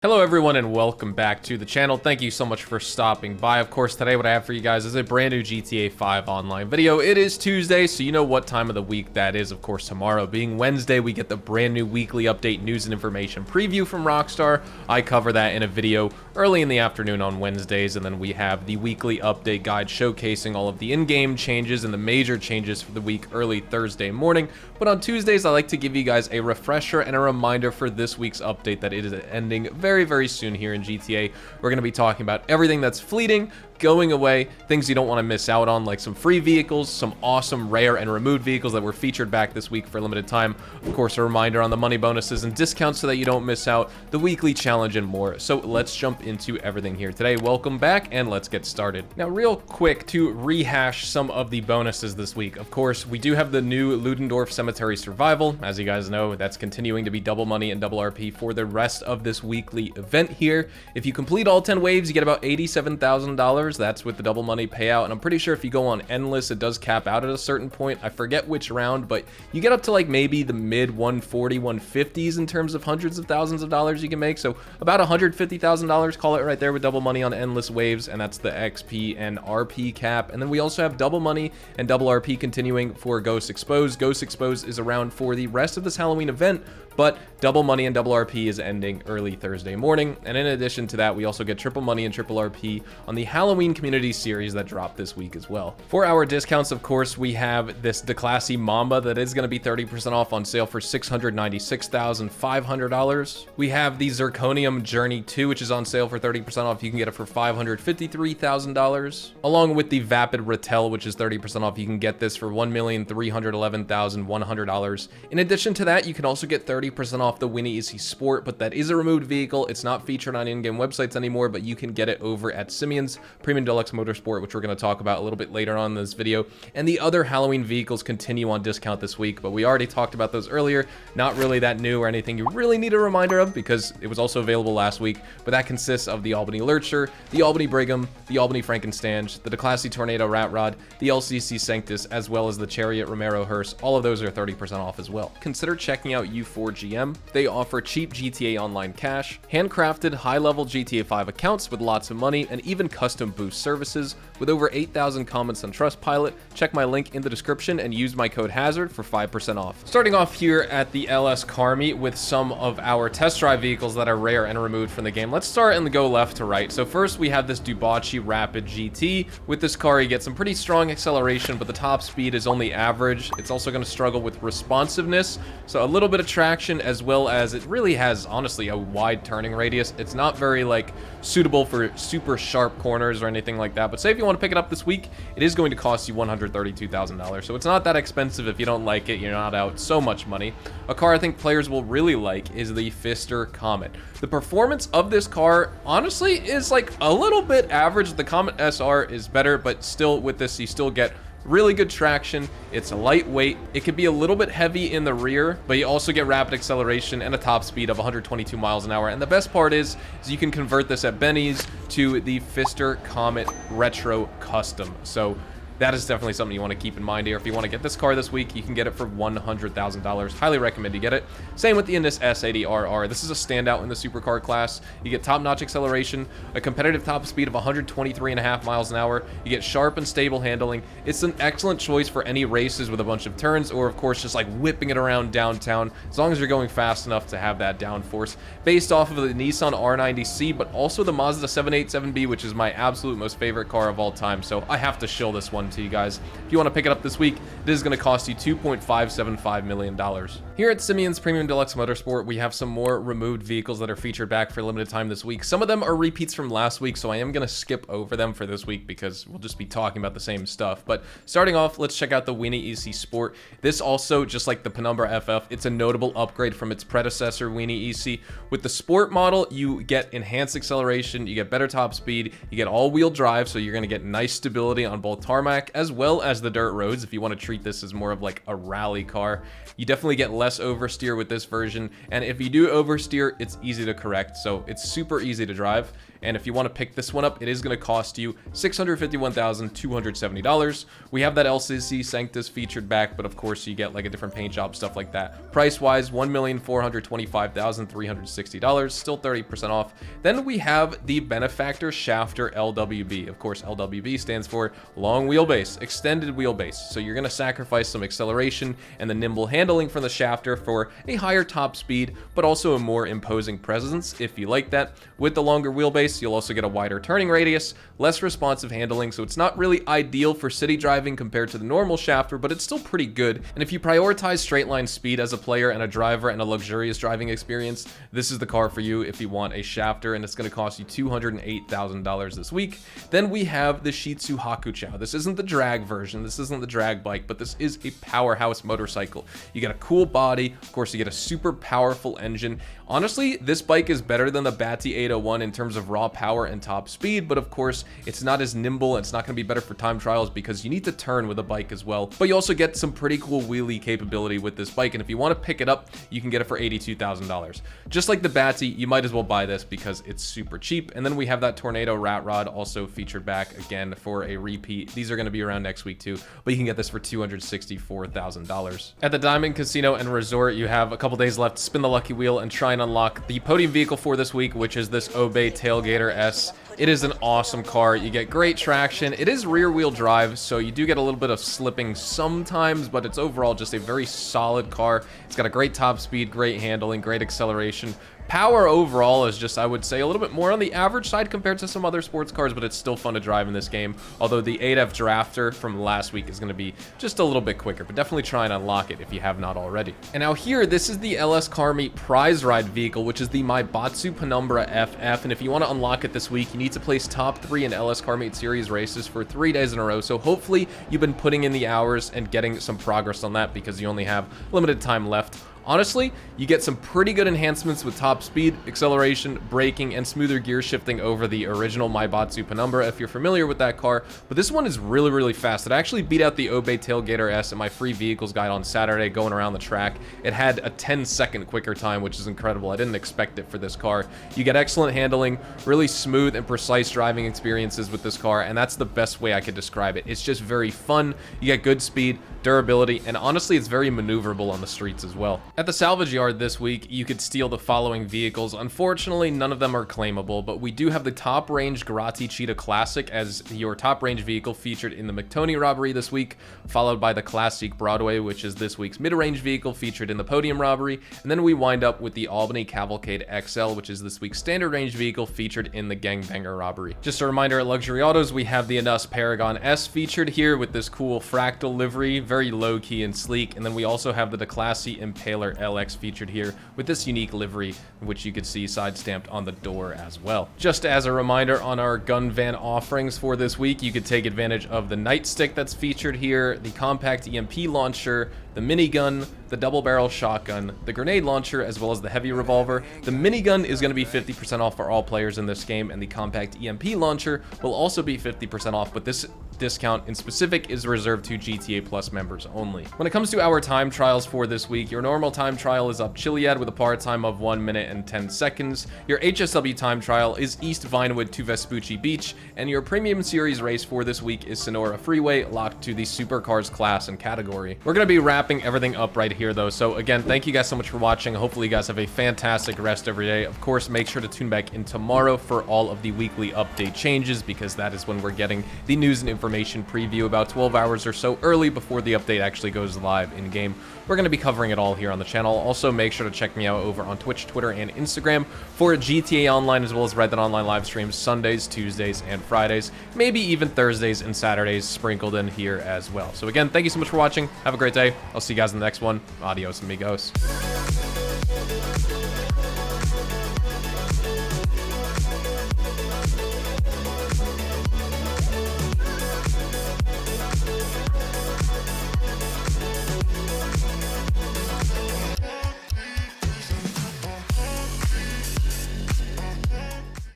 Hello everyone and welcome back to the channel. Thank you so much for stopping by. Of course, today what I have for you guys is a brand new GTA 5 Online video. It is Tuesday, so you know what time of the week that is. Of course, tomorrow being Wednesday, we get the brand new weekly update news and information preview from Rockstar. I cover that in a video early in the afternoon on Wednesdays, and then we have the weekly update guide showcasing all of the in-game changes and the major changes for the week early Thursday morning. But on Tuesdays, I like to give you guys a refresher and a reminder for this week's update that it is ending very soon here in GTA. We're going to be talking about everything that's fleeting, going away, things you don't want to miss out on, like some free vehicles, some awesome rare and removed vehicles that were featured back this week for a limited time. Of course, a reminder on the money bonuses and discounts so that you don't miss out, the weekly challenge and more. So let's jump into everything here today. Welcome back and let's get started. Now, real quick to rehash some of the bonuses this week. Of course, we do have the new Ludendorff Cemetery Survival. As you guys know, that's continuing to be double money and double RP for the rest of this weekly event here. If you complete all 10 waves, you get about $87,000. That's with the double money payout, and I'm pretty sure if you go on endless, it does cap out at a certain point. I forget which round, but you get up to like maybe the mid 140, 150s in terms of hundreds of thousands of dollars you can make. So about $150,000, call it right there with double money on endless waves, and that's the XP and RP cap. And then we also have double money and double RP continuing for Ghost Exposed. Ghost Exposed is around for the rest of this Halloween event, but double money and double RP is ending early Thursday morning. And in addition to that, we also get triple money and triple RP on the Halloween community series that dropped this week as well. For our discounts, of course, we have this Declassy Mamba that is going to be 30% off on sale for $696,500. We have the Zirconium Journey 2, which is on sale for 30% off. You can get it for $553,000. Along with the Vapid Rattel, which is 30% off. You can get this for $1,311,100. In addition to that, you can also get 30% off the Winnie Easy Sport, but that is a removed vehicle. It's not featured on in-game websites anymore, but you can get it over at Simeon's Premium Deluxe Motorsport, which we're going to talk about a little bit later on in this video. And the other Halloween vehicles continue on discount this week, but we already talked about those earlier. Not really that new or anything you really need a reminder of because it was also available last week, but that consists of the Albany Lurcher, the Albany Brigham, the Albany Frankenstange, the Declassy Tornado Rat Rod, the LCC Sanctus, as well as the Chariot Romero Hearse. All of those are 30% off as well. Consider checking out U4GM. They offer cheap GTA Online cash, handcrafted high-level GTA 5 accounts with lots of money, and even custom boost services. With over 8,000 comments on Trustpilot, check my link in the description and use my code HAZARD for 5% off. Starting off here at the LS Car Meet with some of our test drive vehicles that are rare and removed from the game. Let's start and go left to right. So first we have this Dubocci Rapid GT. With this car, you get some pretty strong acceleration, but the top speed is only average. It's also going to struggle with responsiveness, so a little bit of traction, as well as it really has, honestly, a wide turning radius. It's not very, like, suitable for super sharp corners or anything like that, but say if you want to pick it up this week, it is going to cost you $132,000, so it's not that expensive. If you don't like it, you're not out so much money. A car I think players will really like is the Pfister Comet. The performance of this car, honestly, is like a little bit average. The Comet SR is better, but still with this, you still get really good traction. It's a lightweight. It could be a little bit heavy in the rear, but you also get rapid acceleration and a top speed of 122 miles an hour. And the best part is you can convert this at Benny's to the Pfister Comet Retro Custom. So that is definitely something you want to keep in mind here. If you want to get this car this week, you can get it for $100,000. Highly recommend you get it. Same with the Indus S80RR. This is a standout in the supercar class. You get top-notch acceleration, a competitive top speed of 123.5 miles an hour. You get sharp and stable handling. It's an excellent choice for any races with a bunch of turns, or of course just like whipping it around downtown, as long as you're going fast enough to have that downforce. Based off of the Nissan R90C, but also the Mazda 787B, which is my absolute most favorite car of all time. So I have to shill this one to you guys. If you want to pick it up this week, it is going to cost you $2.575 million. Here at Simeon's Premium Deluxe Motorsport, we have some more removed vehicles that are featured back for a limited time this week. Some of them are repeats from last week, so I am going to skip over them for this week because we'll just be talking about the same stuff. But starting off, let's check out the Winnie Easy Sport. This also, just like the Penumbra FF, it's a notable upgrade from its predecessor, Winnie Easy. With the Sport model, you get enhanced acceleration, you get better top speed, you get all-wheel drive, so you're going to get nice stability on both tarmac as well as the dirt roads. If you want to treat this as more of like a rally car, you definitely get less less oversteer with this version, and if you do oversteer, it's easy to correct, so it's super easy to drive. And if you want to pick this one up, it is going to cost you $651,270. We have that LCC Sanctus featured back, but of course you get like a different paint job, stuff like that. Price-wise, $1,425,360, still 30% off. Then we have the Benefactor Shafter LWB. Of course, LWB stands for long wheelbase, extended wheelbase. So you're going to sacrifice some acceleration and the nimble handling from the shafter for a higher top speed, but also a more imposing presence if you like that. With the longer wheelbase, you'll also get a wider turning radius, less responsive handling, so it's not really ideal for city driving compared to the normal shafter, but it's still pretty good. And if you prioritize straight line speed as a player and a driver and a luxurious driving experience, this is the car for you if you want a shafter, and it's going to cost you $208,000 this week. Then we have the Shitsu Hakuchou. This isn't the drag version, this isn't the drag bike, but this is a powerhouse motorcycle. You get a cool body, of course you get a super powerful engine. Honestly, this bike is better than the Bati 801 in terms of raw power and top speed, but of course it's not as nimble, and it's not going to be better for time trials because you need to turn with a bike as well. But you also get some pretty cool wheelie capability with this bike, and if you want to pick it up, you can get it for $82,000. Just like the Bati, you might as well buy this because it's super cheap. And then we have that Tornado Rat Rod also featured back again for a repeat. These are going to be around next week too, but you can get this for $264,000. At the Diamond Casino and Resort, you have a couple days left to spin the lucky wheel and try and unlock the podium vehicle for this week, which is this Obey Tailgater S. It is an awesome car. You get great traction. It is rear wheel drive, so you do get a little bit of slipping sometimes, but it's overall just a very solid car. It's got a great top speed, great handling, great acceleration. Power overall is just, I would say, a little bit more on the average side compared to some other sports cars, but it's still fun to drive in this game. Although the 8F Drafter from last week is going to be just a little bit quicker, but definitely try and unlock it if you have not already. And now here, this is the LS Car Meet Prize Ride vehicle, which is the Maibatsu Penumbra FF. And if you want to unlock it this week, you need to place top 3 in LS Car Meet Series races for 3 days in a row. So hopefully you've been putting in the hours and getting some progress on that because you only have limited time left. Honestly, you get some pretty good enhancements with top speed, acceleration, braking, and smoother gear shifting over the original Maibatsu Penumbra if you're familiar with that car, but this one is really, really fast. It actually beat out the Obey Tailgater S in my free vehicles guide on Saturday going around the track. It had a 10-second quicker time, which is incredible. I didn't expect it for this car. You get excellent handling, really smooth and precise driving experiences with this car, and that's the best way I could describe it. It's just very fun. You get good speed, durability, and honestly, it's very maneuverable on the streets as well. At the salvage yard this week, you could steal the following vehicles. Unfortunately, none of them are claimable, but we do have the top range Garati Cheetah Classic as your top range vehicle featured in the McToney robbery this week, followed by the Classic Broadway, which is this week's mid-range vehicle featured in the Podium robbery, and then we wind up with the Albany Cavalcade XL, which is this week's standard range vehicle featured in the Gangbanger robbery. Just a reminder, at Luxury Autos, we have the Anus Paragon S featured here with this cool fractal livery, very low-key and sleek, and then we also have the Declassy Impaler LX featured here with this unique livery, which you could see side stamped on the door as well. Just as a reminder, on our gun van offerings for this week, you could take advantage of the nightstick that's featured here, the compact EMP launcher, the minigun, the double barrel shotgun, the grenade launcher, as well as the heavy revolver. The minigun is going to be 50% off for all players in this game, and the compact EMP launcher will also be 50% off, but this discount in specific is reserved to GTA Plus members only. When it comes to our time trials for this week, your normal time trial is up Chiliad with a par time of 1 minute and 10 seconds. Your HSW time trial is East Vinewood to Vespucci Beach, and your premium series race for this week is Sonora Freeway, locked to the supercars class and category. We're going to be wrapping everything up right here though, so again, thank you guys so much for watching. Hopefully you guys have a fantastic rest every day. Of course, make sure to tune back in tomorrow for all of the weekly update changes, because that is when we're getting the news and information preview about 12 hours or so early before the update actually goes live in game. We're going to be covering it all here on the channel. Also, make sure to check me out over on Twitch, Twitter, and Instagram for GTA Online, as well as Red Dead Online live streams Sundays, Tuesdays, and Fridays, maybe even Thursdays and Saturdays sprinkled in here as well. So again, thank you so much for watching. Have a great day. I'll see you guys in the next one. Adios, amigos.